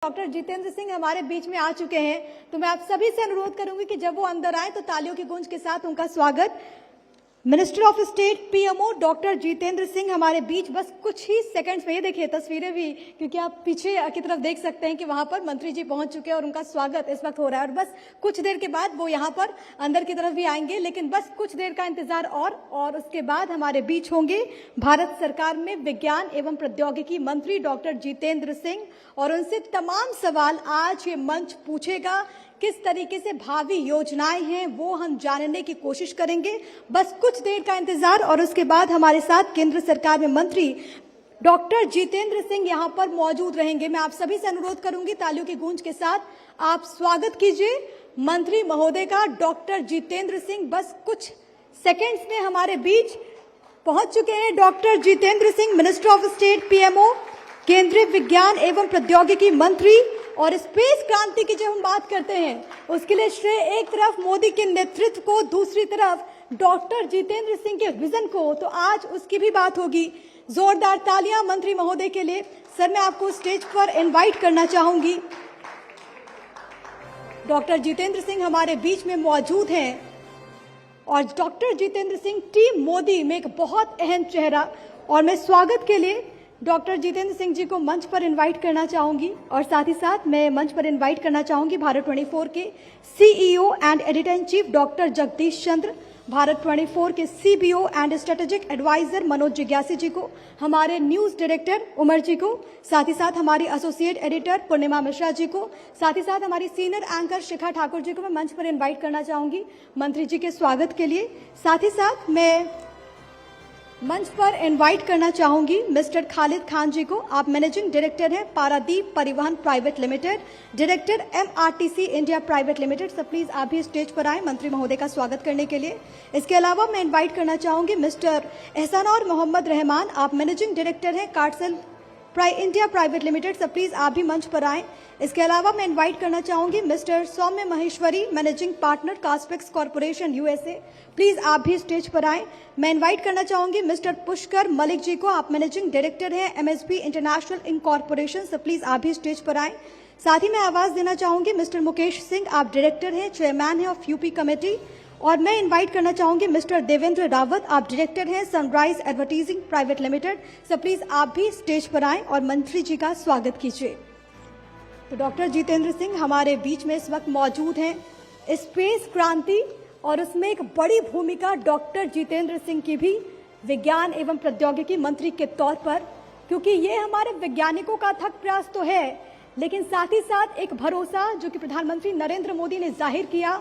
Doctor Jitendra Singh हमारे बीच में आ चुके हैं, तो मैं आप सभी से अनुरोध करूंगी कि जब वो अंदर आए तो तालियों की गूंज के साथ उनका स्वागत। Minister of state PMO doctor Jitendra Singh हमारे बीच बस कुछ ही सेकंड्स में। ये देखिए तस्वीरें भी, क्योंकि आप पीछे की तरफ देख सकते हैं कि वहां पर मंत्री जी पहुंच चुके हैं और उनका स्वागत इस वक्त हो रहा है। और बस कुछ देर के बाद वो यहाँ पर अंदर की तरफ भी आएंगे, लेकिन बस कुछ देर का इंतजार और उसके बाद हमारे बीच होंगे भारत सरकार में विज्ञान एवं प्रौद्योगिकी मंत्री डॉक्टर जितेंद्र सिंह, और उनसे तमाम सवाल आज ये मंच पूछेगा। किस तरीके से भावी योजनाएं हैं वो हम जानने की कोशिश करेंगे। बस कुछ देर का इंतजार और उसके बाद हमारे साथ केंद्र सरकार में मंत्री डॉक्टर जितेंद्र सिंह यहां पर मौजूद रहेंगे। मैं आप सभी से अनुरोध करूंगी तालियों की गूंज के साथ आप स्वागत कीजिए मंत्री महोदय का। डॉक्टर जितेंद्र सिंह बस कुछ सेकेंड्स में हमारे बीच पहुंच चुके हैं। Doctor Jitendra Singh, minister of state PMO, केंद्रीय विज्ञान एवं प्रौद्योगिकी मंत्री। और स्पेस क्रांति की जब हम बात करते हैं उसके लिए श्रेय एक तरफ मोदी के नेतृत्व को, दूसरी तरफ डॉक्टर जितेंद्र सिंह के विजन को, तो आज उसकी भी बात होगी। जोरदार तालियां मंत्री महोदय के लिए। सर, मैं आपको स्टेज पर इनवाइट करना चाहूंगी। डॉक्टर जितेंद्र सिंह हमारे बीच में मौजूद हैं और डॉक्टर जितेंद्र सिंह टीम मोदी में एक बहुत अहम चेहरा, और मैं स्वागत के लिए डॉक्टर जितेंद्र सिंह जी को मंच पर इनवाइट करना चाहूंगी। और साथ ही साथ मैं मंच पर इनवाइट करना चाहूंगी भारत 24 के CEO and editor in chief doctor Jagdish Chandra, Bharat 24 के CBO and strategic advisor Manoj जिज्ञासी जी को, हमारे न्यूज डायरेक्टर उमर जी को, साथ ही साथ हमारी एसोसिएट एडिटर पूर्णिमा मिश्रा जी को, साथ ही साथ हमारी सीनियर एंकर शिखा ठाकुर जी को मैं मंच पर इन्वाइट करना चाहूंगी मंत्री जी के स्वागत के लिए। साथ ही साथ मैं मंच पर इनवाइट करना चाहूंगी मिस्टर खालिद खान जी को। आप मैनेजिंग डायरेक्टर हैं Paradeep Parivahan private limited, director MRTC India private limited. सब प्लीज आप भी स्टेज पर आए मंत्री महोदय का स्वागत करने के लिए। इसके अलावा मैं इनवाइट करना चाहूंगी मिस्टर एहसानौर मोहम्मद रहमान। आप मैनेजिंग डायरेक्टर हैं कार्टसेल इंडिया प्राइवेट लिमिटेड। सब प्लीज आप भी मंच पर आए। इसके अलावा मैं इनवाइट करना चाहूंगी mister Saumya Maheshwari, managing partner Caspex corporation USA. Please आप भी स्टेज पर आए। मैं इनवाइट करना चाहूंगी मिस्टर पुष्कर मलिक जी को। आप मैनेजिंग डायरेक्टर हैं एमएसबी इंटरनेशनल इनकॉर्पोरेशन। सब प्लीज आप भी स्टेज पर आए। साथ ही मैं आवाज देना चाहूंगी मिस्टर मुकेश सिंह, आप डायरेक्टर हैं, चेयरमैन हैं ऑफ यूपी कमेटी। और मैं इनवाइट करना चाहूंगी मिस्टर देवेंद्र रावत, आप डायरेक्टर हैं sunrise advertising private limited. So please आप भी स्टेज पर आएं और मंत्री जी का स्वागत कीजिए। तो डॉक्टर जितेंद्र सिंह हमारे बीच में इस वक्त मौजूद हैं। स्पेस क्रांति और उसमें एक बड़ी भूमिका डॉक्टर जितेंद्र सिंह की भी विज्ञान एवं प्रौद्योगिकी मंत्री के तौर पर, क्योंकि ये हमारे वैज्ञानिकों का अथक प्रयास तो है, लेकिन साथ ही साथ एक भरोसा जो कि प्रधानमंत्री नरेंद्र मोदी ने जाहिर किया,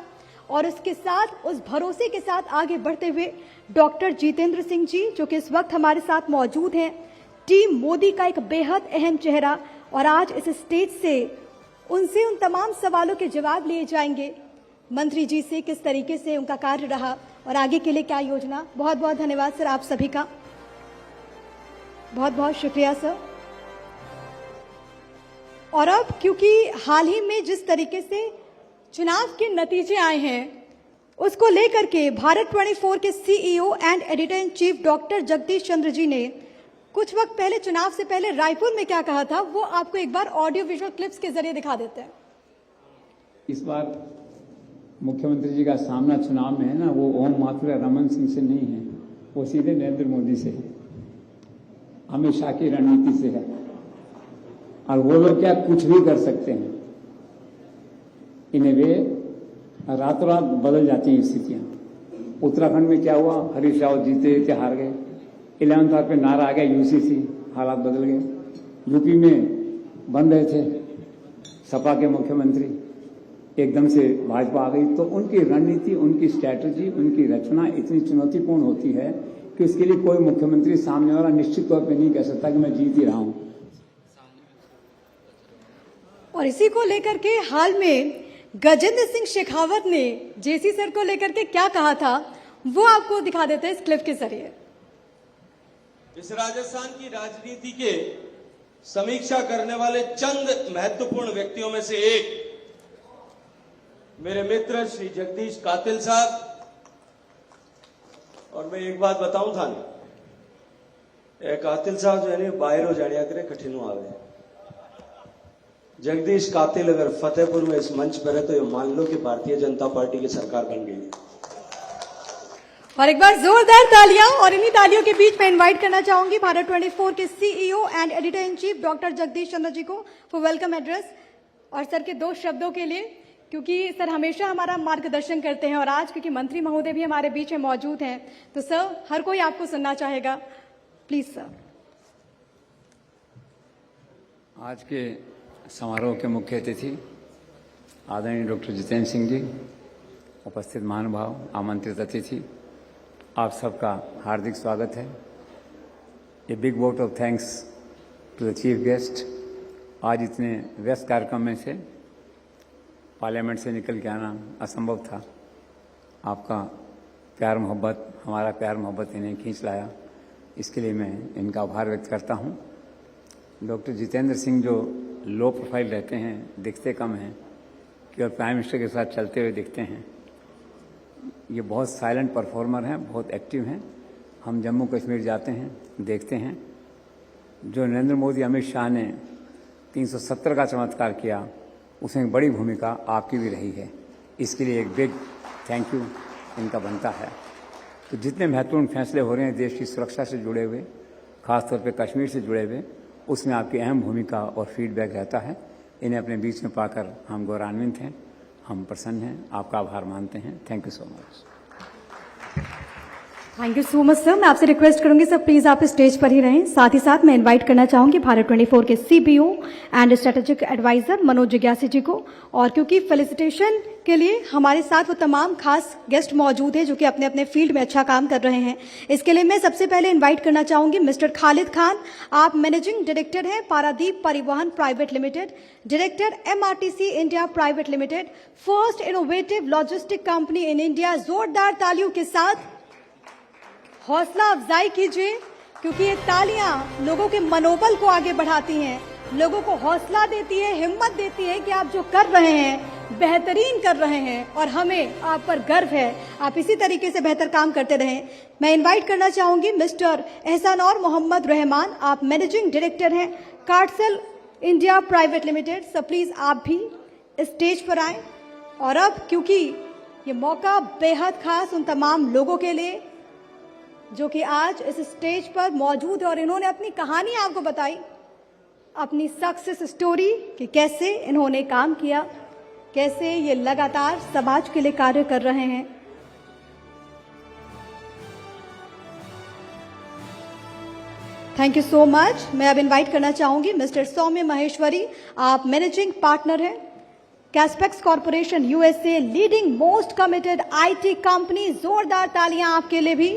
और उसके साथ उस भरोसे के साथ आगे बढ़ते हुए डॉक्टर जितेंद्र सिंह जी जो कि इस वक्त हमारे साथ मौजूद हैं, टीम मोदी का एक बेहद अहम चेहरा। और आज इस स्टेज से उनसे उन तमाम सवालों के जवाब लिए जाएंगे मंत्री जी से, किस तरीके से उनका कार्य रहा और आगे के लिए क्या योजना। बहुत बहुत धन्यवाद सर आप सभी का, बहुत बहुत शुक्रिया सर। और अब क्योंकि हाल ही में जिस तरीके से चुनाव के नतीजे आए हैं उसको लेकर के भारत 24 के CEO and editor in chief doctor Jagdish Chandra ji ने कुछ वक्त पहले, चुनाव से पहले रायपुर में क्या कहा था, वो आपको एक बार ऑडियो विजुअल क्लिप्स के जरिए दिखा देते हैं। इस बार मुख्यमंत्री जी का सामना चुनाव में है ना, वो ओम माथुर रमन सिंह से नहीं है, वो सीधे नरेंद्र मोदी से है, अमित शाह की रणनीति से है। और वो लोग क्या कुछ भी कर सकते हैं, इन्हें वे रातों रात बदल जाती हैं स्थितियां। उत्तराखंड में क्या हुआ, हरीश रावत जीते थे, हार गए। 11th आवर पे नारा आ गया यूसीसी, हालात बदल गए। यूपी में बन रहे थे सपा के मुख्यमंत्री, एकदम से भाजपा आ गई। तो उनकी रणनीति, उनकी स्ट्रैटेजी, उनकी रचना इतनी चुनौतीपूर्ण होती है कि उसके लिए कोई मुख्यमंत्री सामने वाला निश्चित तौर पर नहीं कह सकता कि मैं जीत ही रहा हूं। और इसी को लेकर के हाल में गजेंद्र सिंह शेखावत ने जेसी सर को लेकर के क्या कहा था, वो आपको दिखा देते हैं इस क्लिप के जरिए। इस राजस्थान की राजनीति के समीक्षा करने वाले चंद महत्वपूर्ण व्यक्तियों में से एक मेरे मित्र श्री जगदीश कातिल साहब। और मैं एक बात बताऊं था, कातिल साहब जो है बाहर हो जाने करे कठिन आवे, जगदीश कातिल अगर फतेहपुर में इस मंच पर है तो ये मान लो कि भारतीय जनता पार्टी की सरकार बन गई है। और एक बार जोरदार तालियां। और इन्हीं तालियों के बीच में इनवाइट करना चाहूंगी भारत 24 के CEO and editor in chief doctor Jagdish Chandra ji को फॉर वेलकम एड्रेस। और सर के 2 शब्दों के लिए, क्योंकि सर हमेशा हमारा मार्गदर्शन करते हैं और आज क्योंकि मंत्री महोदय भी हमारे बीच में मौजूद हैं, तो सर हर कोई आपको सुनना चाहेगा। Please sir. आज के समारोह के मुख्य अतिथि आदरणीय डॉक्टर जितेंद्र सिंह जी, उपस्थित महानुभाव, आमंत्रित अतिथि, आप सबका हार्दिक स्वागत है। A big vote of thanks to the chief guest. आज इतने व्यस्त कार्यक्रम में से पार्लियामेंट से निकल के आना असंभव था। आपका प्यार मोहब्बत, हमारा प्यार मोहब्बत इन्हें खींच लाया, इसके लिए मैं इनका आभार व्यक्त करता हूं। डॉक्टर जितेंद्र सिंह जो लो प्रोफाइल रहते हैं, दिखते कम हैं, केवल प्राइम मिनिस्टर के साथ चलते हुए दिखते हैं। ये बहुत साइलेंट परफॉर्मर हैं, बहुत एक्टिव हैं। हम जम्मू कश्मीर जाते हैं, देखते हैं। जो नरेंद्र मोदी, अमित शाह ने 370 का चमत्कार किया, उसमें एक बड़ी भूमिका आपकी भी रही है। इसके लिए एक बिग थैंक यू इनका बनता है। तो जितने महत्वपूर्ण फैसले हो रहे हैं देश की सुरक्षा से जुड़े हुए, खासतौर पे कश्मीर से जुड़े हुए, उसमें आपकी अहम भूमिका और फीडबैक रहता है। इन्हें अपने बीच में पाकर हम गौरवान्वित हैं, हम प्रसन्न हैं, आपका आभार मानते हैं। Thank you so much. Thank you so much sir. मैं आपसे रिक्वेस्ट करूंगी सर प्लीज आप स्टेज पर ही रहें। साथ ही साथ मैं इनवाइट करना चाहूंगी भारत 24 के CBO and strategic advisor Manoj जिज्ञासी जी को। और क्योंकि फेलिसिटेशन के लिए हमारे साथ वो तमाम खास गेस्ट मौजूद हैं जो कि अपने अपने फील्ड में अच्छा काम कर रहे हैं, इसके लिए मैं सबसे पहले इन्वाइट करना चाहूंगी मिस्टर खालिद खान। आप मैनेजिंग डायरेक्टर हैं Paradeep Parivahan private limited, director MRTC India private limited, first innovative logistic company in India. जोरदार तालियों के साथ हौसला अफजाई कीजिए, क्योंकि ये तालियां लोगों के मनोबल को आगे बढ़ाती हैं, लोगों को हौसला देती है, हिम्मत देती है कि आप जो कर रहे हैं बेहतरीन कर रहे हैं और हमें आप पर गर्व है। आप इसी तरीके से बेहतर काम करते रहें। मैं इनवाइट करना चाहूंगी मिस्टर एहसानौर मोहम्मद रहमान। आप मैनेजिंग डायरेक्टर हैं Cartsel India private limited. Sir please आप भी स्टेज पर आए। और अब क्योंकि ये मौका बेहद खास उन तमाम लोगों के लिए जो कि आज इस स्टेज पर मौजूद है और इन्होंने अपनी कहानी आपको बताई, अपनी सक्सेस स्टोरी कि कैसे इन्होंने काम किया, कैसे ये लगातार समाज के लिए कार्य कर रहे हैं। Thank you so much. मैं अब इनवाइट करना चाहूंगी मिस्टर सौम्य महेश्वरी। आप मैनेजिंग पार्टनर हैं Caspex corporation USA, leading most committed IT company. जोरदार तालियां आपके लिए भी,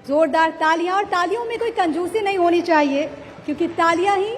जोरदार तालियां। और तालियों में कोई कंजूसी नहीं होनी चाहिए, क्योंकि तालियां ही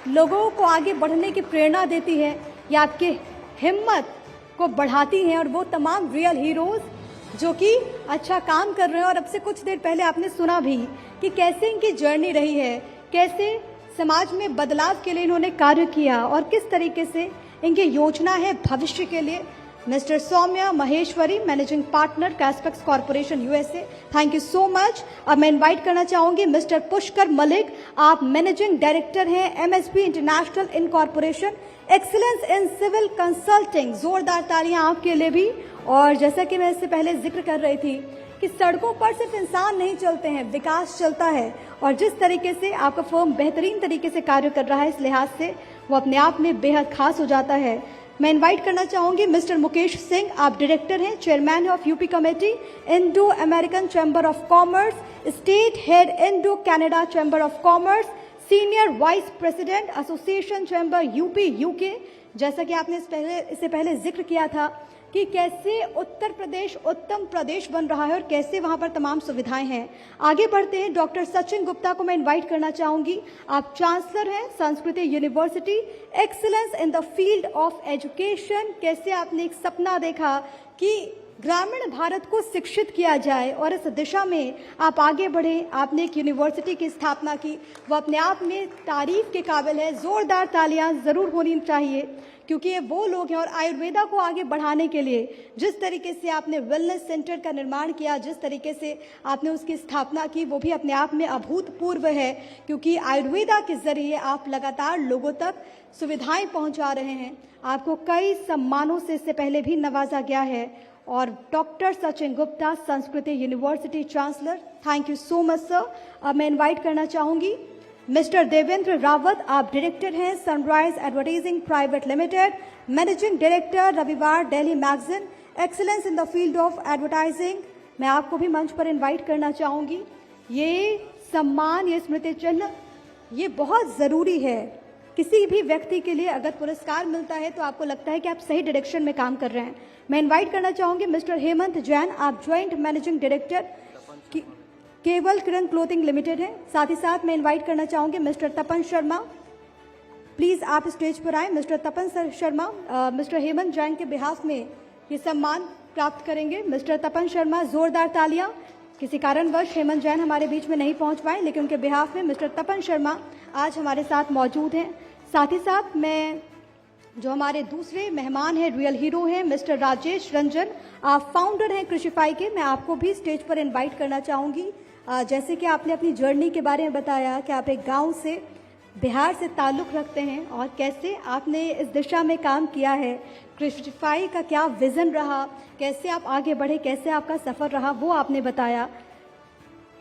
लोगों को आगे बढ़ने की प्रेरणा देती है, या आपके हिम्मत को बढ़ाती हैं। और वो तमाम रियल हीरोज जो कि अच्छा काम कर रहे हैं। और अब से कुछ देर पहले आपने सुना भी कि कैसे इनकी जर्नी रही है, कैसे समाज में बदलाव के लिए इन्होंने कार्य किया और किस तरीके से इनकी योजना है भविष्य के लिए। Mister Saumya Maheshwari, managing partner Caspex corporation USA, thank you so much. अब मैं इनवाइट करना चाहूंगी मिस्टर पुष्कर मलिक। आप मैनेजिंग डायरेक्टर हैं MSP international incorporation, excellence in civil consulting. जोरदार तालियां आपके लिए भी। और जैसा कि मैं इससे पहले जिक्र कर रही थी कि सड़कों पर सिर्फ इंसान नहीं चलते हैं, विकास चलता है। और जिस तरीके से आपका फर्म बेहतरीन तरीके से कार्य कर रहा है, इस लिहाज से वो अपने आप में बेहद खास हो जाता है। मैं इनवाइट करना चाहूंगी मिस्टर मुकेश सिंह। आप डायरेक्टर हैं, chairman of UP committee, Indo American chamber of commerce, state head Indo Canada chamber of commerce, senior vice president association chamber UP UK। जैसा कि आपने इससे पहले जिक्र किया था कि कैसे उत्तर प्रदेश उत्तम प्रदेश बन रहा है और कैसे वहां पर तमाम सुविधाएं हैं। आगे बढ़ते हैं, डॉक्टर सचिन गुप्ता को मैं इनवाइट करना चाहूंगी। आप चांसलर हैं संस्कृति university, excellence in the field of education. कैसे आपने एक सपना देखा कि ग्रामीण भारत को शिक्षित किया जाए और इस दिशा में आप आगे बढ़ें। आपने एक यूनिवर्सिटी की स्थापना की, वो अपने आप में तारीफ के काबिल है। जोरदार तालियां जरूर होनी चाहिए, क्योंकि ये वो लोग हैं। और आयुर्वेदा को आगे बढ़ाने के लिए जिस तरीके से आपने वेलनेस सेंटर का निर्माण किया, जिस तरीके से आपने उसकी स्थापना की, वो भी अपने आप में अभूतपूर्व है, क्योंकि आयुर्वेदा के जरिए आप लगातार लोगों तक सुविधाएं पहुंचा रहे हैं। आपको कई सम्मानों से इससे पहले भी नवाजा गया है। और डॉक्टर सचिन गुप्ता, संस्कृति university chancellor, thank you so much sir. अब मैं इनवाइट करना चाहूंगी मिस्टर देवेंद्र रावत, आप डायरेक्टर हैं sunrise advertising private limited, managing director Ravivar daily magazine, excellence in the field of advertising. मैं आपको भी मंच पर इनवाइट करना चाहूंगी। ये सम्मान, ये स्मृति चिन्ह, ये बहुत जरूरी है किसी भी व्यक्ति के लिए। अगर पुरस्कार मिलता है तो आपको लगता है कि आप सही डायरेक्शन में काम कर रहे हैं। मैं इनवाइट करना चाहूंगी मिस्टर हेमंत जैन, आप ज्वाइंट मैनेजिंग डायरेक्टर केवल किरण क्लोथिंग लिमिटेड है। साथ ही साथ मैं इनवाइट करना चाहूंगी मिस्टर तपन शर्मा, प्लीज आप स्टेज पर आए। मिस्टर तपन शर्मा मिस्टर हेमंत जैन के बिहाफ में ये सम्मान प्राप्त करेंगे। मिस्टर तपन शर्मा, जोरदार तालियां। किसी कारणवश हेमंत जैन हमारे बीच में नहीं पहुंच पाए, लेकिन उनके बिहाफ में मिस्टर तपन शर्मा आज हमारे साथ मौजूद हैं। साथ ही साथ मैं जो हमारे दूसरे मेहमान हैं, रियल हीरो हैं, मिस्टर राजेश रंजन, आप फाउंडर हैं कृषिफाई के, मैं आपको भी स्टेज पर इनवाइट करना चाहूंगी। जैसे कि आपने अपनी जर्नी के बारे में बताया कि आप एक गांव से बिहार से ताल्लुक रखते हैं और कैसे आपने इस दिशा में काम किया है, कृषिफाई का क्या विजन रहा, कैसे आप आगे बढ़े, कैसे आपका सफर रहा, वो आपने बताया।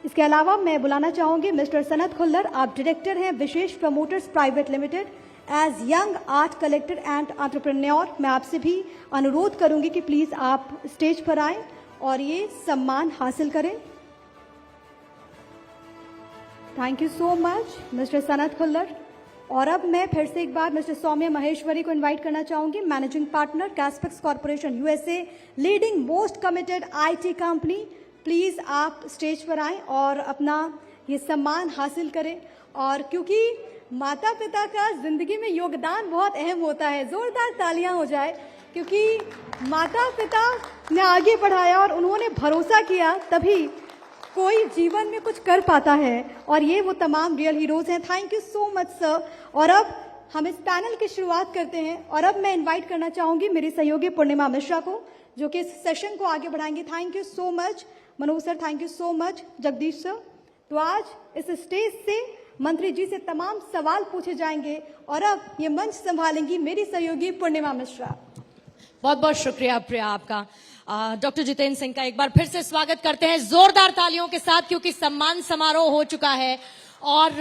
इसके अलावा मैं बुलाना चाहूंगी मिस्टर सनत खुल्लर, आप डायरेक्टर हैं Vishesh promoters private limited. As young art collector and entrepreneur, मैं आपसे भी अनुरोध करूंगी कि प्लीज आप स्टेज पर आएं और ये सम्मान हासिल करें। Thank you so much mister Sanat Khullar. और अब मैं फिर से एक बार मिस्टर सौम्य महेश्वरी को इनवाइट करना चाहूंगी, managing partner Caspex corporation USA, leading most committed IT company. Please आप स्टेज पर आएं और अपना ये सम्मान हासिल करें। और क्योंकि माता पिता का जिंदगी में योगदान बहुत अहम होता है, जोरदार तालियां हो जाए, क्योंकि माता पिता ने आगे बढ़ाया और उन्होंने भरोसा किया, तभी कोई जीवन में कुछ कर पाता है। और ये वो तमाम रियल हीरोज हैं। Thank you so much sir. और अब हम इस पैनल की शुरुआत करते हैं और अब मैं इनवाइट करना चाहूंगी मेरी सहयोगी पूर्णिमा मिश्रा को, जो कि इस सेशन को आगे बढ़ाएंगे। Thank you so much Manoj sir, thank you so much Jagdish sir. तो आज इस स्टेज से मंत्री जी से तमाम सवाल पूछे जाएंगे और अब ये मंच संभालेंगी मेरी सहयोगी पूर्णिमा मिश्रा। बहुत बहुत शुक्रिया प्रिया आपका। डॉक्टर जितेंद्र सिंह का एक बार फिर से स्वागत करते हैं जोरदार तालियों के साथ, क्योंकि सम्मान समारोह हो चुका है और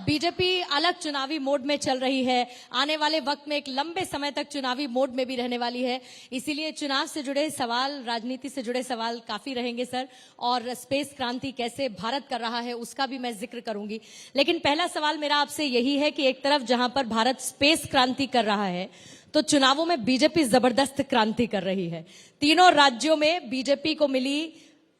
बीजेपी अलग चुनावी मोड में चल रही है। आने वाले वक्त में एक लंबे समय तक चुनावी मोड में भी रहने वाली है, इसीलिए चुनाव से जुड़े सवाल, राजनीति से जुड़े सवाल काफी रहेंगे सर। और स्पेस क्रांति कैसे भारत कर रहा है उसका भी मैं जिक्र करूंगी। लेकिन पहला सवाल मेरा आपसे यही है कि एक तरफ जहां पर भारत स्पेस क्रांति कर रहा है, तो चुनावों में बीजेपी जबरदस्त क्रांति कर रही है। तीनों राज्यों में बीजेपी को मिली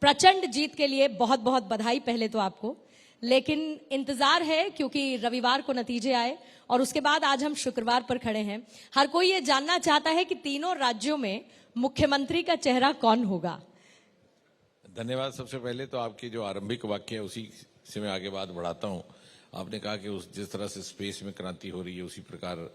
प्रचंड जीत के लिए बहुत बहुत बधाई पहले तो आपको। लेकिन इंतजार है, क्योंकि रविवार को नतीजे आए और उसके बाद आज हम शुक्रवार पर खड़े हैं। हर कोई ये जानना चाहता है कि तीनों राज्यों में मुख्यमंत्री का चेहरा कौन होगा। धन्यवाद। सबसे पहले तो आपकी जो आरंभिक वाक्य है उसी से मैं आगे बात बढ़ाता हूं। आपने कहा कि जिस तरह से स्पेस में क्रांति हो रही है, उसी प्रकार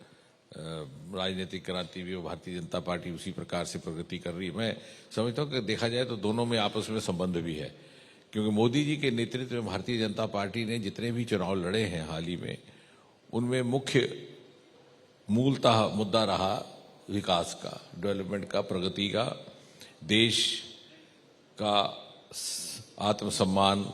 राजनीतिक क्रांति भी, भारतीय जनता पार्टी उसी प्रकार से प्रगति कर रही है। मैं समझता हूं कि देखा जाए तो दोनों में आपस में संबंध भी है, क्योंकि मोदी जी के नेतृत्व में भारतीय जनता पार्टी ने जितने भी चुनाव लड़े हैं हाल ही में, उनमें मुख्य मूलतः मुद्दा रहा विकास का, डेवलपमेंट का, प्रगति का, देश का आत्मसम्मान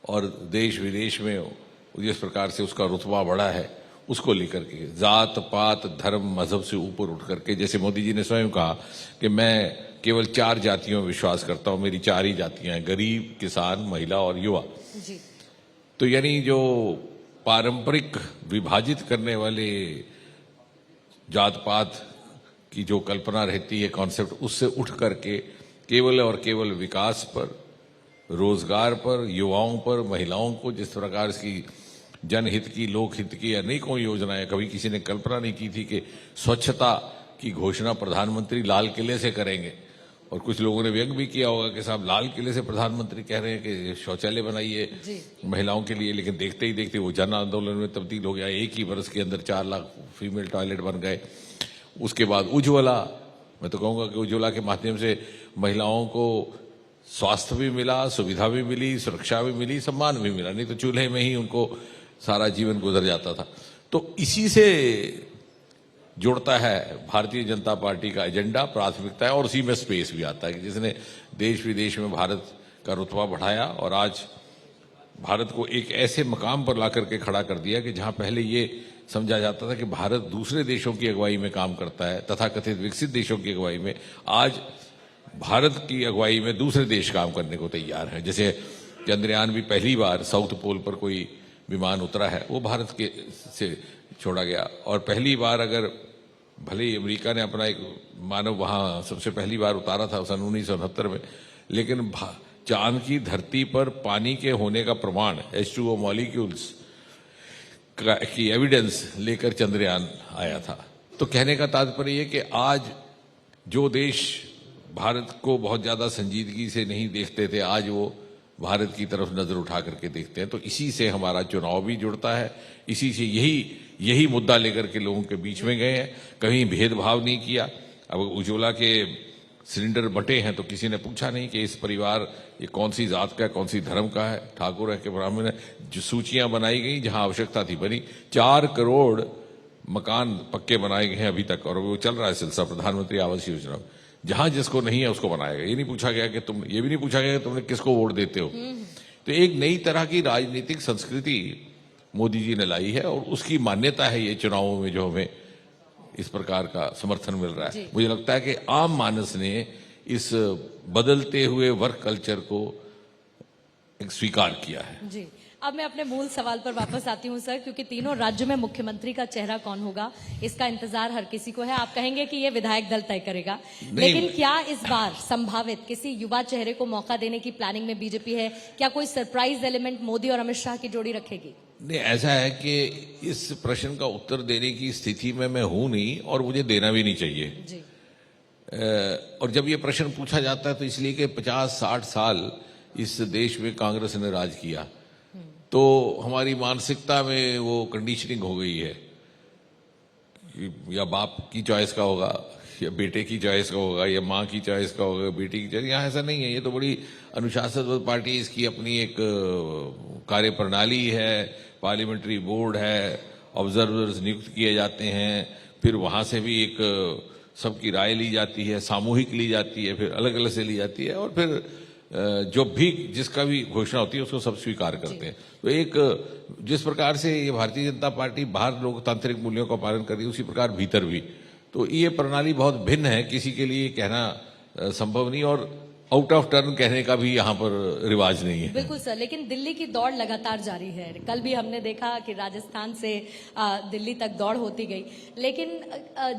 और देश विदेश में जिस प्रकार से उसका रुतबा बढ़ा है उसको लेकर के, जात पात धर्म मजहब से ऊपर उठ करके, जैसे मोदी जी ने स्वयं कहा कि मैं केवल 4 जातियों में विश्वास करता हूं, मेरी 4 ही जातियां हैं, गरीब, किसान, महिला और युवा जी। तो यानी जो पारंपरिक विभाजित करने वाले जात पात की जो कल्पना रहती है, कॉन्सेप्ट, उससे उठ करके केवल और केवल विकास पर, रोजगार पर, युवाओं पर, महिलाओं को जिस प्रकार की जनहित की, लोकहित की अनेकों योजनाएं, कभी किसी ने कल्पना नहीं की थी कि स्वच्छता की घोषणा प्रधानमंत्री लाल किले से करेंगे और कुछ लोगों ने व्यंग भी किया होगा कि साहब लाल किले से प्रधानमंत्री कह रहे हैं कि शौचालय बनाइए महिलाओं के लिए, लेकिन देखते ही देखते वो जन आंदोलन में तब्दील हो गया। एक ही बरस के अंदर 4 लाख फीमेल टॉयलेट बन गए। उसके बाद उज्ज्वला, मैं तो कहूंगा कि उज्ज्वला के माध्यम से महिलाओं को स्वास्थ्य भी मिला, सुविधा भी मिली, सुरक्षा भी मिली, सम्मान भी मिला, नहीं तो चूल्हे में ही उनको सारा जीवन गुजर जाता था। तो इसी से जुड़ता है भारतीय जनता पार्टी का एजेंडा, प्राथमिकता है, और उसी में स्पेस भी आता है कि जिसने देश विदेश में भारत का रुतबा बढ़ाया और आज भारत को एक ऐसे मकाम पर ला करके खड़ा कर दिया कि जहां पहले ये समझा जाता था कि भारत दूसरे देशों की अगुवाई में काम करता है, तथाकथित विकसित देशों की अगुवाई में, आज भारत की अगुवाई में दूसरे देश काम करने को तैयार है। जैसे चंद्रयान भी पहली बार साउथ पोल पर कोई विमान उतरा है, वो भारत के से छोड़ा गया, और पहली बार अगर भले ही अमेरिका ने अपना एक मानव वहां सबसे पहली बार उतारा था सन 1969 में, लेकिन चांद की धरती पर पानी के होने का प्रमाण H2O मॉलिक्यूल्स की एविडेंस लेकर चंद्रयान आया था। तो कहने का तात्पर्य ये कि आज जो देश भारत को बहुत ज्यादा संजीदगी से नहीं देखते थे, आज वो भारत की तरफ नजर उठा करके देखते हैं। तो इसी से हमारा चुनाव भी जुड़ता है, इसी से यही मुद्दा लेकर के लोगों के बीच में गए हैं, कहीं भेदभाव नहीं किया। अब उज्ज्वला के सिलेंडर बंटे हैं तो किसी ने पूछा नहीं कि इस परिवार ये कौन सी जात का है, कौन सी धर्म का है, ठाकुर है कि ब्राह्मण है। जो सूचियां बनाई गई जहां आवश्यकता थी बनी। 4 करोड़ मकान पक्के बनाए गए हैं अभी तक, और वो चल रहा है सिलसिला प्रधानमंत्री आवास योजना। जहां जिसको नहीं है उसको बनाया गया। ये नहीं पूछा गया कि तुम, ये भी नहीं पूछा गया कि तुमने किसको वोट देते हो। तो एक नई तरह की राजनीतिक संस्कृति मोदी जी ने लाई है, और उसकी मान्यता है ये चुनावों में जो हमें इस प्रकार का समर्थन मिल रहा है। मुझे लगता है कि आम मानस ने इस बदलते हुए वर्क कल्चर को स्वीकार किया है। जी, अब मैं अपने मूल सवाल पर वापस आती हूं सर, क्योंकि तीनों राज्यों में मुख्यमंत्री का चेहरा कौन होगा इसका इंतजार हर किसी को है। आप कहेंगे कि ये विधायक दल तय करेगा, लेकिन क्या इस बार संभावित किसी युवा चेहरे को मौका देने की प्लानिंग में बीजेपी है? क्या कोई सरप्राइज एलिमेंट मोदी और अमित शाह की जोड़ी रखेगी? नहीं, ऐसा है कि इस प्रश्न का उत्तर देने की स्थिति में मैं हूं नहीं, और मुझे देना भी नहीं चाहिए जी। और जब ये प्रश्न पूछा जाता है तो इसलिए कि 50-60 साल इस देश में कांग्रेस ने राज किया, तो हमारी मानसिकता में वो कंडीशनिंग हो गई है कि या बाप की चॉइस का होगा, या बेटे की चॉइस का होगा, या माँ की चॉइस का होगा, बेटी की चॉइस। यहाँ ऐसा नहीं है। ये तो बड़ी अनुशासनबद्ध पार्टी, इसकी अपनी एक कार्य प्रणाली है, पार्लियामेंट्री बोर्ड है, ऑब्जर्वर्स नियुक्त किए जाते हैं, फिर वहां से भी एक सबकी राय ली जाती है, सामूहिक ली जाती है, फिर अलग अलग से ली जाती है, और फिर जो भी जिसका भी घोषणा होती है उसको सब स्वीकार करते हैं। तो एक जिस प्रकार से ये भारतीय जनता पार्टी बाहर लोकतांत्रिक मूल्यों का पालन कर रही है, उसी प्रकार भीतर भी। तो ये प्रणाली बहुत भिन्न है, किसी के लिए कहना संभव नहीं, और आउट ऑफ टर्न कहने का भी यहाँ पर रिवाज नहीं है। बिल्कुल सर, लेकिन दिल्ली की दौड़ लगातार जारी है। कल भी हमने देखा कि राजस्थान से दिल्ली तक दौड़ होती गई, लेकिन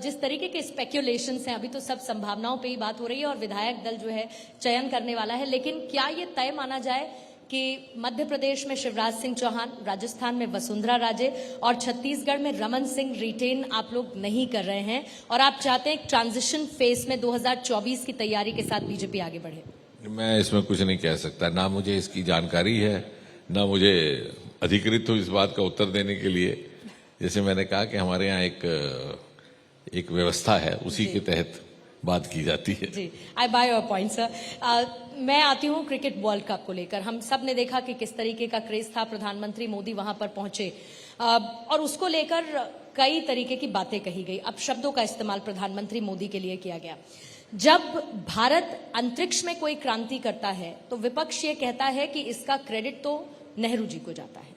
जिस तरीके के स्पेक्यूलेशंस हैं, अभी तो सब संभावनाओं पे ही बात हो रही है, और विधायक दल जो है चयन करने वाला है। लेकिन क्या ये तय माना जाए कि मध्य प्रदेश में शिवराज सिंह चौहान, राजस्थान में वसुंधरा राजे और छत्तीसगढ़ में रमन सिंह रिटेन आप लोग नहीं कर रहे हैं, और आप चाहते हैं एक ट्रांजिशन फेज में 2024 की तैयारी के साथ बीजेपी आगे बढ़े? मैं इसमें कुछ नहीं कह सकता, ना मुझे इसकी जानकारी है, ना मुझे अधिकृत हूं इस बात का उत्तर देने के लिए। जैसे मैंने कहा कि हमारे यहाँ एक व्यवस्था है, उसी के तहत बात की जाती है। जी, आई बाय योर पॉइंट सर। मैं आती हूँ क्रिकेट वर्ल्ड कप को लेकर। हम सब ने देखा कि किस तरीके का क्रेज था, प्रधानमंत्री मोदी वहां पर पहुंचे, और उसको लेकर कई तरीके की बातें कही गई। अब शब्दों का इस्तेमाल प्रधानमंत्री मोदी के लिए किया गया। जब भारत अंतरिक्ष में कोई क्रांति करता है तो विपक्ष ये कहता है कि इसका क्रेडिट तो नेहरू जी को जाता है,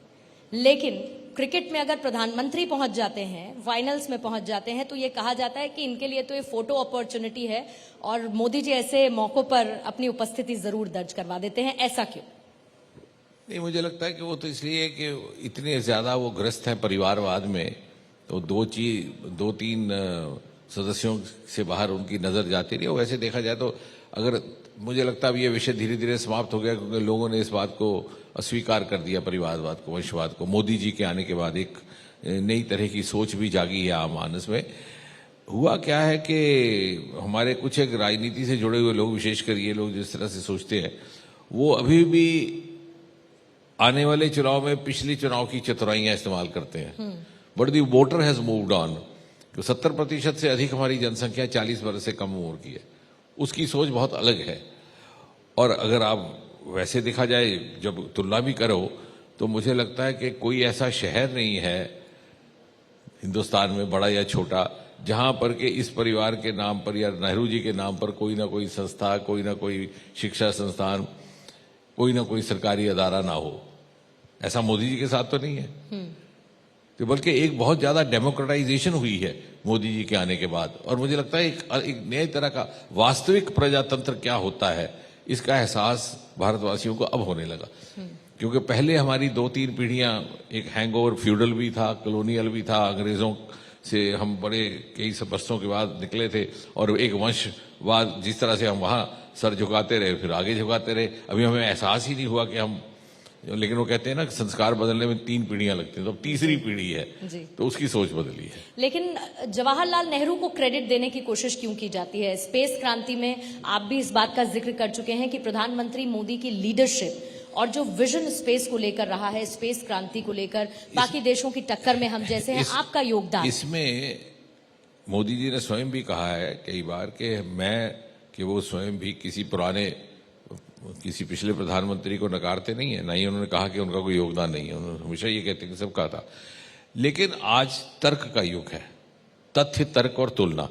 लेकिन क्रिकेट में अगर प्रधानमंत्री पहुंच जाते हैं, फाइनल्स में पहुंच जाते हैं, तो ये कहा जाता है कि इनके लिए तो ये फोटो अपॉर्चुनिटी है, और मोदी जी ऐसे मौकों पर अपनी उपस्थिति जरूर दर्ज करवा देते हैं। ऐसा क्यों? नहीं, मुझे लगता है कि वो तो इसलिए कि इतने ज्यादा वो ग्रस्त हैं परिवारवाद में, तो 2-3 सदस्यों से बाहर उनकी नजर जाती रही। और वैसे देखा जाए तो अगर मुझे लगता है अब ये विषय धीरे धीरे समाप्त हो गया, क्योंकि लोगों ने इस बात को अस्वीकार कर दिया, परिवारवाद को, वंशवाद को। मोदी जी के आने के बाद एक नई तरह की सोच भी जागी है आम मानस में। हुआ क्या है कि हमारे कुछ एक राजनीति से जुड़े हुए लोग, विशेषकर ये लोग जिस तरह से सोचते हैं, वो अभी भी आने वाले चुनाव में पिछले चुनाव की चतुराइयां इस्तेमाल करते हैं। But the voter has moved on. 70% से अधिक हमारी जनसंख्या 40 वर्ष से कम उम्र की है, उसकी सोच बहुत अलग है। और अगर आप वैसे देखा जाए, जब तुलना भी करो, तो मुझे लगता है कि कोई ऐसा शहर नहीं है हिंदुस्तान में, बड़ा या छोटा, जहां पर के इस परिवार के नाम पर या नेहरू जी के नाम पर कोई ना कोई संस्था, कोई ना कोई शिक्षा संस्थान, कोई ना कोई सरकारी अदारा ना हो। ऐसा मोदी जी के साथ तो नहीं है। तो बल्कि एक बहुत ज्यादा डेमोक्रेटाइजेशन हुई है मोदी जी के आने के बाद। और मुझे लगता है एक नए तरह का वास्तविक प्रजातंत्र क्या होता है, इसका एहसास भारतवासियों को अब होने लगा। क्योंकि पहले हमारी 2-3 पीढ़ियां एक हैंगओवर, फ्यूडल भी था, कॉलोनियल भी था, अंग्रेजों से हम बड़े कई वर्षों के बाद निकले थे, और एक वंशवाद जिस तरह से हम वहां सर झुकाते रहे, फिर आगे झुकाते रहे, अभी हमें एहसास ही नहीं हुआ कि हम, लेकिन वो कहते हैं ना, संस्कार बदलने में 3 पीढ़ियां लगती हैं, तो अब तीसरी पीढ़ी है, तो उसकी सोच बदली है। लेकिन जवाहरलाल नेहरू को क्रेडिट देने की कोशिश क्यों की जाती है? स्पेस क्रांति में आप भी इस बात का जिक्र कर चुके हैं कि प्रधानमंत्री मोदी की लीडरशिप और जो विजन स्पेस को लेकर रहा है, स्पेस क्रांति को लेकर बाकी देशों की टक्कर में हम जैसे हैं, आपका योगदान इसमें मोदी जी ने स्वयं भी कहा है कई बार कि वो स्वयं भी किसी पिछले प्रधानमंत्री को नकारते नहीं है, ना ही उन्होंने कहा कि उनका कोई योगदान नहीं है। उन्होंने हमेशा ये कहते हैं कि सबका था। लेकिन आज तर्क का युग है, तथ्य, तर्क और तुलना।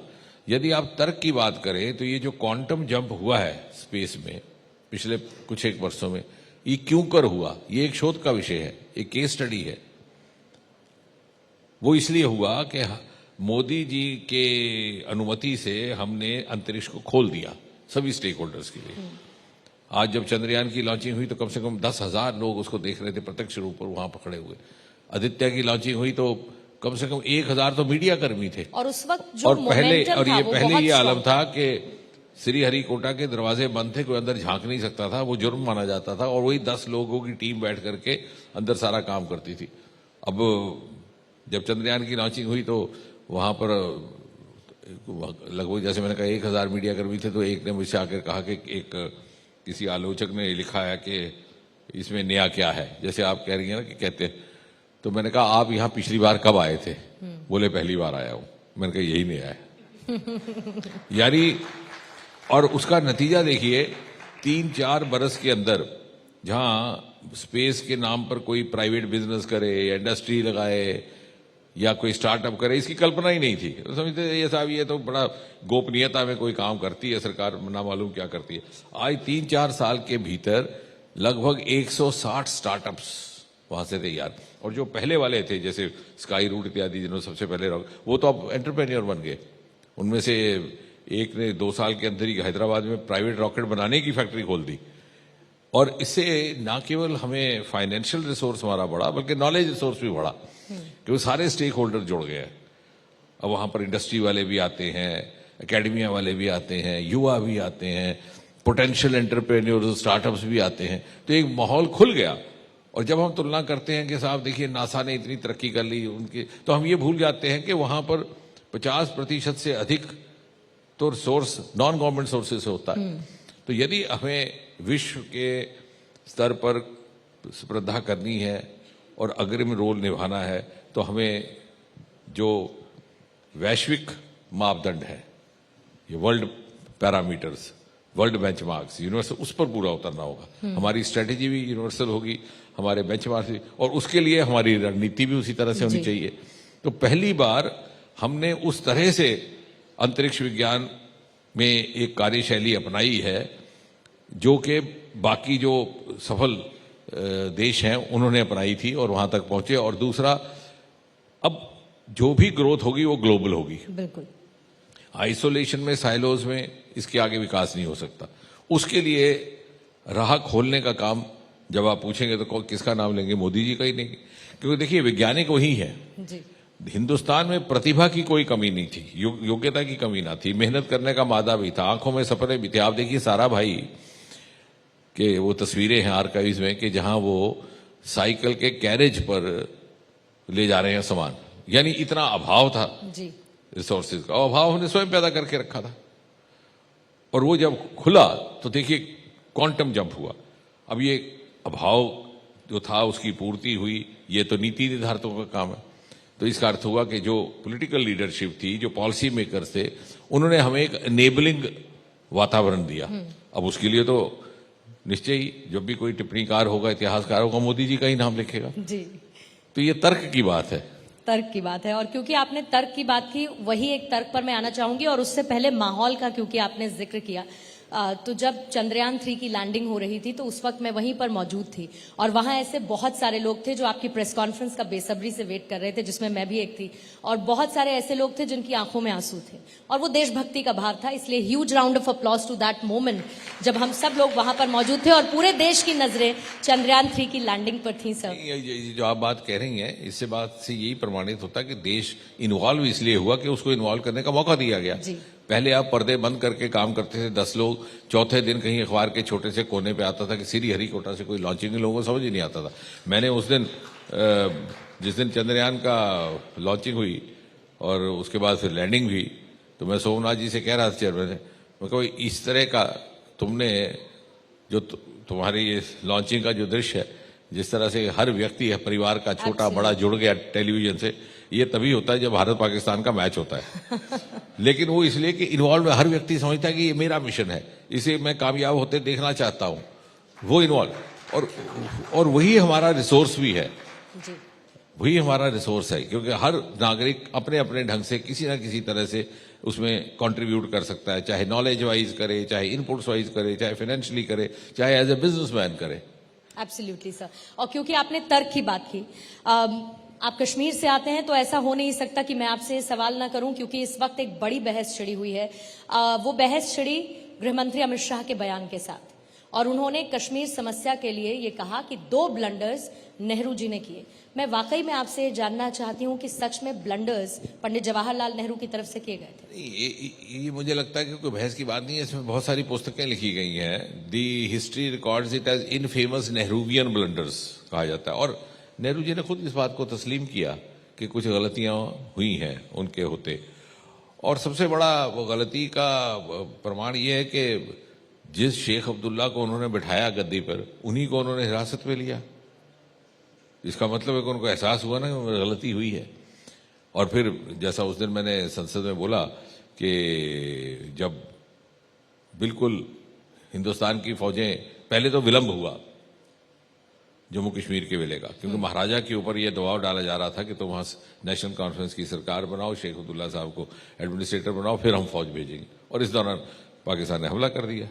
यदि आप तर्क की बात करें तो ये जो क्वांटम जंप हुआ है स्पेस में पिछले कुछ एक वर्षों में, ये क्यों कर हुआ, ये एक शोध का विषय है, एक केस स्टडी है। वो इसलिए हुआ कि मोदी जी के अनुमति से हमने अंतरिक्ष को खोल दिया सभी स्टेक होल्डर्स के लिए। आज जब चंद्रयान की लॉन्चिंग हुई तो कम से कम 10,000 लोग उसको देख रहे थे प्रत्यक्ष रूप पर वहां पकड़े हुए। आदित्य की लॉन्चिंग हुई तो कम से कम 1,000 तो मीडिया कर्मी थे। और उस वक्त जो और पहले ये आलम बहुत था कि श्रीहरिकोटा के दरवाजे बंद थे, कोई अंदर झांक नहीं सकता था, वो जुर्म माना जाता था, और वही 10 लोगों की टीम बैठ करके अंदर सारा काम करती थी। अब जब चंद्रयान की लॉन्चिंग हुई तो वहां पर लगभग, जैसे मैंने कहा, 1,000 मीडिया कर्मी थे। तो एक ने मुझसे आकर कहा कि किसी आलोचक ने लिखा है कि इसमें नया क्या है, जैसे आप कह रही हैं ना कि कहते हैं। तो मैंने कहा, आप यहाँ पिछली बार कब आए थे? बोले, पहली बार आया हूं। मैंने कहा, यही नया है। यानी, और उसका नतीजा देखिए, 3-4 बरस के अंदर जहां स्पेस के नाम पर कोई प्राइवेट बिजनेस करे या इंडस्ट्री लगाए या कोई स्टार्टअप करे, इसकी कल्पना ही नहीं थी। तो समझते ये साहब, ये तो बड़ा गोपनीयता में कोई काम करती है सरकार, ना मालूम क्या करती है। आज 3-4 साल के भीतर लगभग 160 स्टार्टअप्स वहां से तैयार। और जो पहले वाले थे, जैसे स्काई रूट इत्यादि, जिन्होंने सबसे पहले वो तो अब एंटरप्रेन्योर बन गए। उनमें से एक ने 2 साल के अंदर ही हैदराबाद में प्राइवेट रॉकेट बनाने की फैक्ट्री खोल दी। और इससे ना केवल हमें फाइनेंशियल रिसोर्स हमारा बढ़ा, बल्कि नॉलेज रिसोर्स भी बढ़ा, क्योंकि सारे स्टेक होल्डर जुड़ गए। अब वहां पर इंडस्ट्री वाले भी आते हैं, एकेडमिया वाले भी आते हैं, युवा भी आते हैं, पोटेंशियल एंटरप्रेन्योर्स, स्टार्टअप्स भी आते हैं। तो एक माहौल खुल गया। और जब हम तुलना करते हैं कि साहब देखिए नासा ने इतनी तरक्की कर ली उनकी, तो हम ये भूल जाते हैं कि वहां पर 50% से अधिक तो सोर्स नॉन गवर्नमेंट सोर्सेज से होता है। तो यदि हमें विश्व के स्तर पर स्पर्धा करनी है और अग्रिम रोल निभाना है, तो हमें जो वैश्विक मापदंड है, ये world parameters, world benchmarks, universal, उस पर पूरा उतरना होगा। हमारी स्ट्रेटेजी भी यूनिवर्सल होगी, हमारे बेंचमार्क्स भी, और उसके लिए हमारी रणनीति भी उसी तरह से होनी चाहिए। तो पहली बार हमने उस तरह से अंतरिक्ष विज्ञान में एक कार्यशैली अपनाई है जो कि बाकी जो सफल देश हैं उन्होंने अपनाई थी और वहां तक पहुंचे। और दूसरा, अब जो भी ग्रोथ होगी वो ग्लोबल होगी। बिल्कुल, आइसोलेशन में, साइलोज में इसके आगे विकास नहीं हो सकता। उसके लिए राह खोलने का काम जब आप पूछेंगे तो किसका नाम लेंगे? मोदी जी का ही लेंगे, क्योंकि देखिए वैज्ञानिक वही है। हिंदुस्तान में प्रतिभा की कोई कमी नहीं थी, योग्यता की कमी ना थी, मेहनत करने का मादा भी था, आंखों में सपने भी थे। आप देखिए सारा भाई के वो तस्वीरें हैं आर्काइव्स में कि जहां वो साइकिल के कैरेज पर ले जा रहे हैं सामान, यानी इतना अभाव था। जी। रिसोर्सेज का अभाव हमने स्वयं पैदा करके रखा था, और वो जब खुला तो देखिए क्वांटम जंप हुआ। अब ये अभाव जो था उसकी पूर्ति हुई, ये तो नीति निर्धारकों का काम है। तो इसका अर्थ हुआ कि जो पॉलिटिकल लीडरशिप थी, जो पॉलिसी मेकर्स थे, उन्होंने हमें एक एनेबलिंग वातावरण दिया। अब उसके लिए तो निश्चय ही जब भी कोई टिप्पणीकार होगा, इतिहासकार होगा, मोदी जी का ही नाम लिखेगा। जी, तो ये तर्क की बात है, तर्क की बात है। और क्योंकि आपने तर्क की बात की, वही एक तर्क पर मैं आना चाहूंगी, और उससे पहले माहौल का क्योंकि आपने जिक्र किया, तो जब चंद्रयान 3 की लैंडिंग हो रही थी तो उस वक्त मैं वहीं पर मौजूद थी, और वहां ऐसे बहुत सारे लोग थे जो आपकी प्रेस कॉन्फ्रेंस का बेसब्री से वेट कर रहे थे, जिसमें मैं भी एक थी, और बहुत सारे ऐसे लोग थे जिनकी आंखों में आंसू थे, और वो देशभक्ति का भाव था। इसलिए huge round of applause to that moment जब हम सब लोग वहां पर मौजूद थे और पूरे देश की नजरें चंद्रयान 3 की लैंडिंग पर थी। सर, ये जो आप बात कह रही हैं, इससे बात से यही प्रमाणित होता है कि देश इन्वॉल्व इसलिए हुआ कि उसको इन्वॉल्व करने का मौका दिया गया। जी। पहले आप पर्दे बंद करके काम करते थे, 10 लोग, चौथे दिन कहीं अखबार के छोटे से कोने पे आता था कि श्री हरिकोटा से कोई लॉन्चिंग, लोगों को समझ ही नहीं आता था। मैंने उस दिन जिस दिन चंद्रयान का लॉन्चिंग हुई और उसके बाद फिर लैंडिंग हुई, तो मैं सोमनाथ जी से कह रहा था, चेयरमैन से, मैं कहा इस तरह का तुमने जो तुम्हारी ये लॉन्चिंग का जो दृश्य है, जिस तरह से हर व्यक्ति है, परिवार का छोटा बड़ा जुड़ गया टेलीविजन से, ये तभी होता है जब भारत पाकिस्तान का मैच होता है। लेकिन वो इसलिए कि इन्वॉल्व हर व्यक्ति समझता है कि ये मेरा मिशन है, इसे मैं कामयाब होते देखना चाहता हूं, वो इन्वॉल्व, और वही हमारा रिसोर्स भी है। जी। वही हमारा रिसोर्स है, क्योंकि हर नागरिक अपने अपने ढंग से किसी ना किसी तरह से उसमें कंट्रीब्यूट कर सकता है, चाहे नॉलेज वाइज करे, चाहे इनपुट्स वाइज करे, चाहे फाइनेंशियली करे, चाहे एज ए बिजनेसमैन करे। Absolutely sir. और क्योंकि आपने तर्क की बात की, आप कश्मीर से आते हैं तो ऐसा हो नहीं सकता कि मैं आपसे सवाल ना करूं, क्योंकि इस वक्त एक बड़ी बहस छिड़ी हुई है। वो बहस छिड़ी गृहमंत्री अमित शाह के बयान के साथ, और उन्होंने कश्मीर समस्या के लिए ये कहा कि 2 ब्लंडर्स नेहरू जी ने किए। मैं वाकई में आपसे जानना चाहती हूं कि सच में ब्लंडर्स पंडित जवाहरलाल नेहरू की तरफ से किए गए थे? ये मुझे लगता है कि कोई बहस की बात नहीं है, इसमें बहुत सारी पुस्तकें लिखी गई हैं। The history records it as infamous Nehruvian blunders कहा जाता है, और नेहरू जी ने खुद इस बात को तस्लीम किया कि कुछ गलतियां हुई हैं उनके होते। और सबसे बड़ा वो गलती का प्रमाण ये है कि जिस शेख अब्दुल्ला को उन्होंने बिठाया गद्दी पर, उन्हीं को उन्होंने हिरासत में लिया। इसका मतलब है कि उनको एहसास हुआ ना कि गलती हुई है। और फिर जैसा उस दिन मैंने संसद में बोला कि जब बिल्कुल हिंदुस्तान की फौजें, पहले तो विलंब हुआ जम्मू कश्मीर के विलय का, क्योंकि महाराजा के ऊपर यह दबाव डाला जा रहा था कि तुम वहां नेशनल कॉन्फ्रेंस की सरकार बनाओ, शेख अब्दुल्ला साहब को एडमिनिस्ट्रेटर बनाओ, फिर हम फौज भेजेंगे। और इस दौरान पाकिस्तान ने हमला कर दिया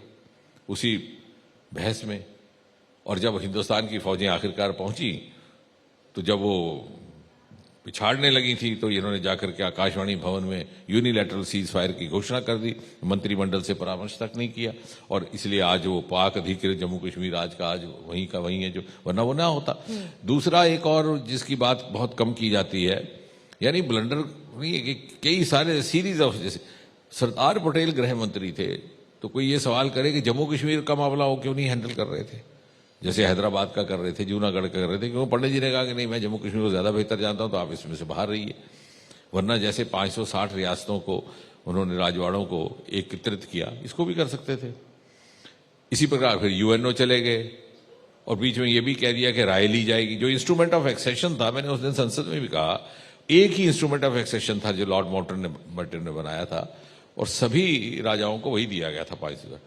उसी बहस में। और जब हिंदुस्तान की फौजें आखिरकार पहुंची, तो जब वो पिछाड़ने लगी थी, तो इन्होंने जाकर के आकाशवाणी भवन में यूनिलैटरल सीज फायर की घोषणा कर दी, मंत्रिमंडल से परामर्श तक नहीं किया। और इसलिए आज वो पाक अधिकृत जम्मू कश्मीर आज का आज वहीं का वहीं है, जो वरना वो ना होता। दूसरा एक और जिसकी बात बहुत कम की जाती है, यानी ब्लंडर नहीं है कि कई सारे सीरीज ऑफ, जैसे सरदार पटेल गृह मंत्री थे, तो कोई ये सवाल करे कि जम्मू कश्मीर का मामला वो क्यों नहीं हैंडल कर रहे थे, जैसे हैदराबाद का कर रहे थे, जूनागढ़ का कर रहे थे, क्योंकि पंडित जी ने कहा कि नहीं, मैं जम्मू कश्मीर को ज्यादा बेहतर जानता हूं, तो आप इसमें से बाहर रहिए। वरना जैसे 560 रियासतों को उन्होंने, राजवाड़ों को एकत्रित किया, इसको भी कर सकते थे। इसी प्रकार फिर यूएनओ चले गए, और बीच में ये भी कह दिया कि राय ली जाएगी। जो इंस्ट्रूमेंट ऑफ एक्सेशन था, मैंने उस दिन संसद में भी कहा, एक ही इंस्ट्रूमेंट ऑफ एक्सेशन था जो लॉर्ड माउंटबेटन ने बनाया था, और सभी राजाओं को वही दिया गया था 5,000।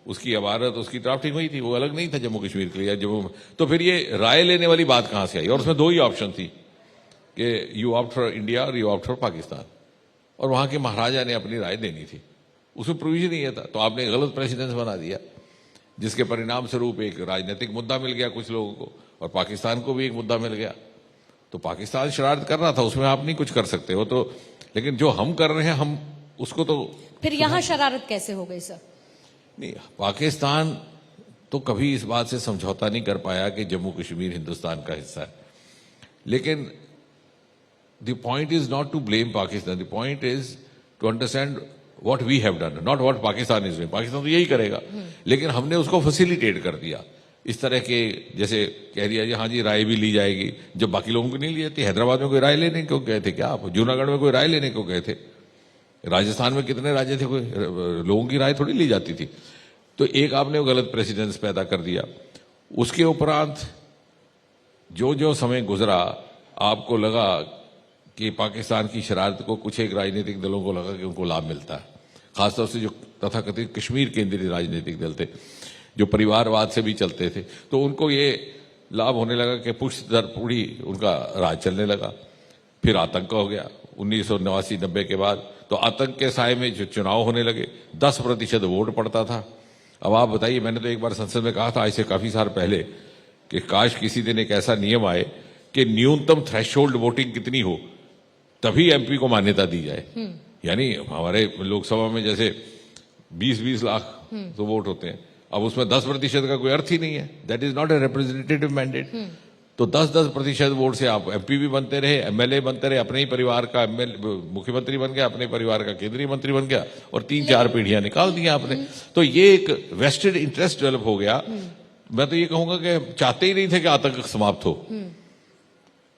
उसकी इबारत, उसकी ड्राफ्टिंग हुई थी, वो अलग नहीं था जम्मू कश्मीर के लिए। जम्मू तो फिर ये राय लेने वाली बात कहां से आई? और उसमें 2 ही ऑप्शन थी कि यू ऑप्ट फॉर इंडिया और यू ऑप्ट फॉर पाकिस्तान, और वहां के महाराजा ने अपनी राय देनी थी, उसमें प्रोविजन नहीं था। तो आपने गलत प्रेसिडेंस बना दिया, जिसके परिणाम स्वरूप एक राजनीतिक मुद्दा मिल गया कुछ लोगों को, और पाकिस्तान को भी एक मुद्दा मिल गया। तो पाकिस्तान शरारत कर रहा था, उसमें आप नहीं कुछ कर सकते हो। तो लेकिन जो हम कर रहे हैं, हम उसको तो फिर यहां शरारत कैसे हो गई सर? नहीं, पाकिस्तान तो कभी इस बात से समझौता नहीं कर पाया कि जम्मू कश्मीर हिंदुस्तान का हिस्सा है। लेकिन the point is not to blame Pakistan, the point is to understand what we have done, not what Pakistan is doing. Pakistan तो यही करेगा, लेकिन हमने उसको फैसिलिटेट कर दिया। इस तरह के जैसे कह दिया जी हाँ जी राय भी ली जाएगी, जब बाकी लोगों की नहीं ली जाती। हैदराबाद में कोई राय लेने क्यों गए थे क्या आप? जूनागढ़ में कोई राय लेने क्यों गए थे? राजस्थान में कितने राज्य थे, कोई लोगों की राय थोड़ी ली जाती थी। तो एक आपने वो गलत प्रेसिडेंस पैदा कर दिया। उसके उपरांत जो जो समय गुजरा आपको लगा कि पाकिस्तान की शरारत को कुछ एक राजनीतिक दलों को लगा कि उनको लाभ मिलता है, खासतौर से जो तथाकथित कश्मीर केंद्रीय राजनीतिक दल थे जो परिवारवाद से भी चलते थे, तो उनको ये लाभ होने लगा कि पुष्ट दर पूरी उनका राज चलने लगा। फिर आतंक हो गया 1989-90 के बाद, तो आतंक के साए में जो चुनाव होने लगे 10% वोट पड़ता था। अब आप बताइए, मैंने तो एक बार संसद में कहा था आज से काफी साल पहले कि काश किसी दिन एक ऐसा नियम आए कि न्यूनतम थ्रेशोल्ड वोटिंग कितनी हो तभी एमपी को मान्यता दी जाए। यानी हमारे लोकसभा में जैसे 20-20 लाख तो वोट होते हैं, अब उसमें 10% का कोई अर्थ ही नहीं है। That is not a representative mandate. तो 10% वोट से आप एमपी भी बनते रहे, एमएलए बनते रहे, अपने ही परिवार का मुख्यमंत्री बन गया, अपने परिवार का केंद्रीय मंत्री बन गया और 3-4 पीढ़ियां निकाल दी आपने। तो ये एक वेस्टेड इंटरेस्ट डेवलप हो गया। मैं तो ये कहूंगा कि चाहते ही नहीं थे कि आतंक समाप्त हो।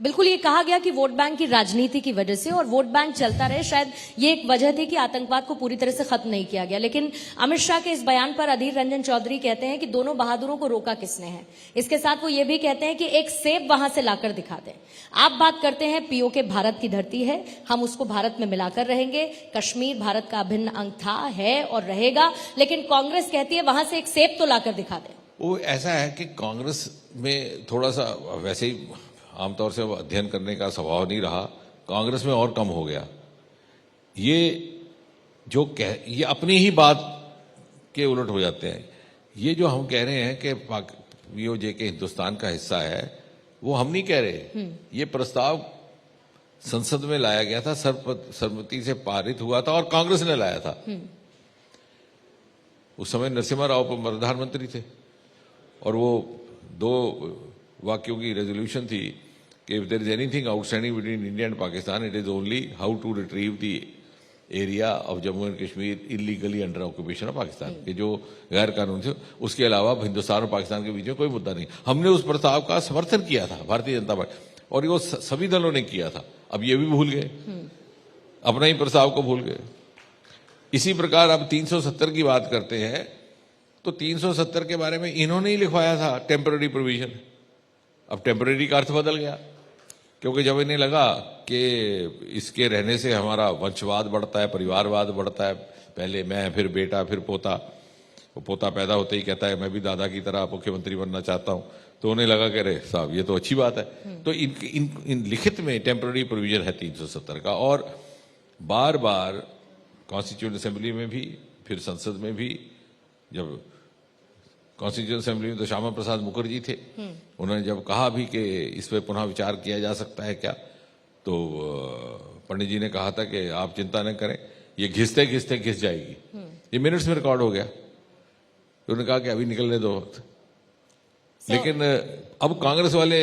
बिल्कुल, ये कहा गया कि वोट बैंक की राजनीति की वजह से, और वोट बैंक चलता रहे, शायद ये एक वजह थी कि आतंकवाद को पूरी तरह से खत्म नहीं किया गया। लेकिन अमित शाह के इस बयान पर अधीर रंजन चौधरी कहते हैं कि दोनों बहादुरों को रोका किसने है। इसके साथ वो ये भी कहते हैं कि एक सेब वहां से लाकर दिखा दें। आप बात करते हैं पीओके भारत की धरती है, हम उसको भारत में मिलाकर रहेंगे, कश्मीर भारत का अभिन्न अंग था, है और रहेगा, लेकिन कांग्रेस कहती है वहां से एक सेब तो लाकर दिखा दें। वो ऐसा है कि कांग्रेस में थोड़ा सा वैसे ही आमतौर से अध्ययन करने का स्वभाव नहीं रहा, कांग्रेस में और कम हो गया। ये ये अपनी ही बात के उलट हो जाते हैं। ये जो हम कह रहे हैं कि पीओजे के हिंदुस्तान का हिस्सा है, वो हम नहीं कह रहे। ये प्रस्ताव संसद में लाया गया था, सर्वसम्मति से पारित हुआ था और कांग्रेस ने लाया था। उस समय नरसिम्हा राव प्रधानमंत्री थे और वो 2 वाक्यों की रेजोल्यूशन थी कि if there is anything outstanding between India and Pakistan it is only how to retrieve the area of Jammu and Kashmir illegally under occupation of Pakistan, कि जो गैर कानून थे, उसके अलावा हिंदुस्तान और पाकिस्तान के बीच में कोई मुद्दा नहीं। हमने उस प्रस्ताव का समर्थन किया था, भारतीय जनता पार्टी, और वो सभी दलों ने किया था। अब ये भी भूल गए, अपना ही प्रस्ताव को भूल गए। इसी प्रकार अब 370 की बात करते हैं तो 370 के बारे में इन्होंने ही लिखवाया था टेम्पररी प्रोविजन। अब टेम्पररी का अर्थ बदल गया, क्योंकि जब इन्हें लगा कि इसके रहने से हमारा वंशवाद बढ़ता है, परिवारवाद बढ़ता है, पहले मैं, फिर बेटा, फिर पोता, वो पोता पैदा होते ही कहता है मैं भी दादा की तरह मुख्यमंत्री बनना चाहता हूं, तो उन्हें लगा कि अरे साहब ये तो अच्छी बात है। तो इन लिखित में टेम्पररी प्रोविजन है 370 का, और बार बार कॉन्स्टिट्यूएंट असेंबली में भी, फिर संसद में भी, जब कॉन्स्टिट्यूएंट असेंबली में तो श्यामा प्रसाद मुखर्जी थे, उन्होंने जब कहा भी कि इस पर पुनः विचार किया जा सकता है क्या, तो पंडित जी ने कहा था कि आप चिंता न करें, ये घिसते घिसते घिस जाएगी। ये मिनट्स में रिकॉर्ड हो गया। तो उन्होंने कहा कि अभी निकलने दो वक्त। लेकिन अब कांग्रेस वाले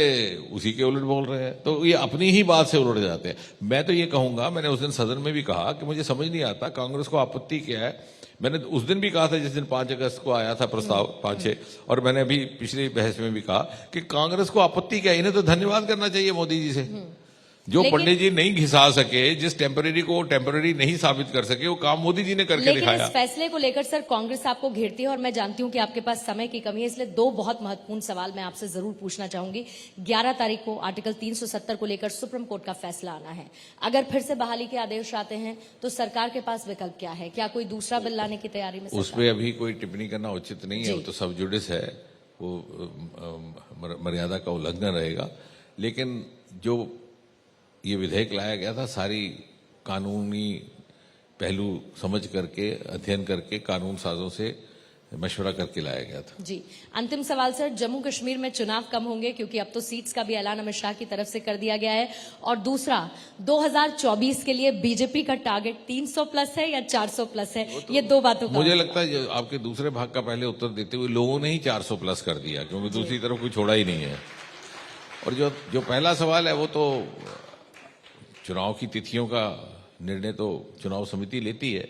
उसी के उलट बोल रहे हैं, तो ये अपनी ही बात से उलट जाते हैं। मैं तो ये कहूंगा, मैंने उस दिन सदन में भी कहा कि मुझे समझ नहीं आता कांग्रेस को आपत्ति क्या है। मैंने उस दिन भी कहा था जिस दिन 5 अगस्त को आया था प्रस्ताव 5-6, और मैंने अभी पिछली बहस में भी कहा कि कांग्रेस को आपत्ति क्या है, इन्हें तो धन्यवाद करना चाहिए मोदी जी से, जो पंडित जी नहीं घिसा सके, जिस टेम्पररी को टेम्पररी नहीं साबित कर सके, वो काम मोदी जी ने करके दिखाया। लेकिन इस फैसले को लेकर सर कांग्रेस आपको घेरती है, और मैं जानती हूं कि आपके पास समय की कमी है, इसलिए 2 बहुत महत्वपूर्ण सवाल मैं आपसे जरूर पूछना चाहूंगी। 11 तारीख को आर्टिकल 370 को लेकर सुप्रीम कोर्ट का फैसला आना है। अगर फिर से बहाली के आदेश आते हैं तो सरकार के पास विकल्प क्या है? क्या कोई दूसरा बिल लाने की तैयारी में? उसमें अभी कोई टिप्पणी करना उचित नहीं है, वो तो सब जुडिस है, वो मर्यादा का उल्लंघन रहेगा। लेकिन जो ये विधेयक लाया गया था, सारी कानूनी पहलू समझ करके, अध्ययन करके, कानून साजों से मशवरा करके लाया गया था। जी, अंतिम सवाल सर, जम्मू कश्मीर में चुनाव कम होंगे क्योंकि अब तो सीट्स का भी ऐलान अमित शाह की तरफ से कर दिया गया है, और दूसरा 2024 के लिए बीजेपी का टारगेट 300 प्लस है या 400 प्लस है? ये 2 बातों का मुझे लगता है आपके दूसरे भाग का पहले उत्तर देते हुए लोगों ने ही 400 प्लस कर दिया, क्योंकि दूसरी तरफ कोई छोड़ा ही नहीं है। और जो पहला सवाल है वो तो चुनाव की तिथियों का निर्णय तो चुनाव समिति लेती है,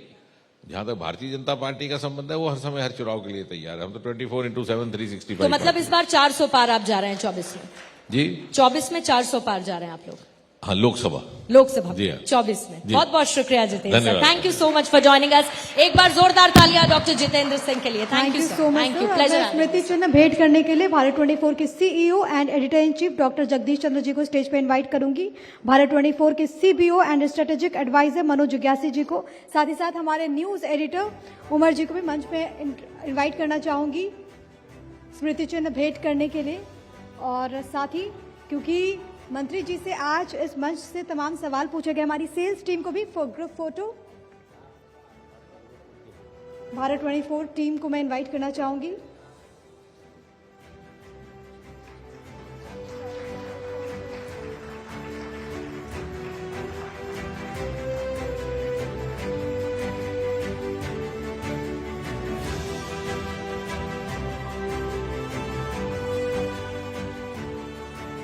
जहां तक भारतीय जनता पार्टी का संबंध है वो हर समय हर चुनाव के लिए तैयार है। हम तो 24/7 365। तो मतलब इस बार 400 पार आप जा रहे हैं 24 में? जी 24 में 400 पार जा रहे हैं आप लोग? हाँ, लोकसभा जी हाँ। 24 में। जी। बहुत बहुत शुक्रिया जितेंद्र सर, धन्यवाद। Thank you so much for joining us. एक बार जोरदार तालियां डॉक्टर जितेंद्र सिंह के लिए। Thank you so much. Thank you, pleasure. स्मृति चिन्ह भेंट करने के लिए भारत 24 के CEO and editor in chief doctor Jagdish Chandra ji को स्टेज पे इनवाइट करूंगी। भारत 24 के CBO and strategic advisor Manoj जिज्ञासी जी को, साथ ही साथ हमारे न्यूज एडिटर उमर जी को भी मंच पे इनवाइट करना चाहूंगी स्मृति चिन्ह भेंट करने के लिए। और साथ ही क्योंकि मंत्री जी से आज इस मंच से तमाम सवाल पूछे गए, हमारी सेल्स टीम को भी ग्रुप फोटो भारत 24 टीम को मैं इनवाइट करना चाहूंगी।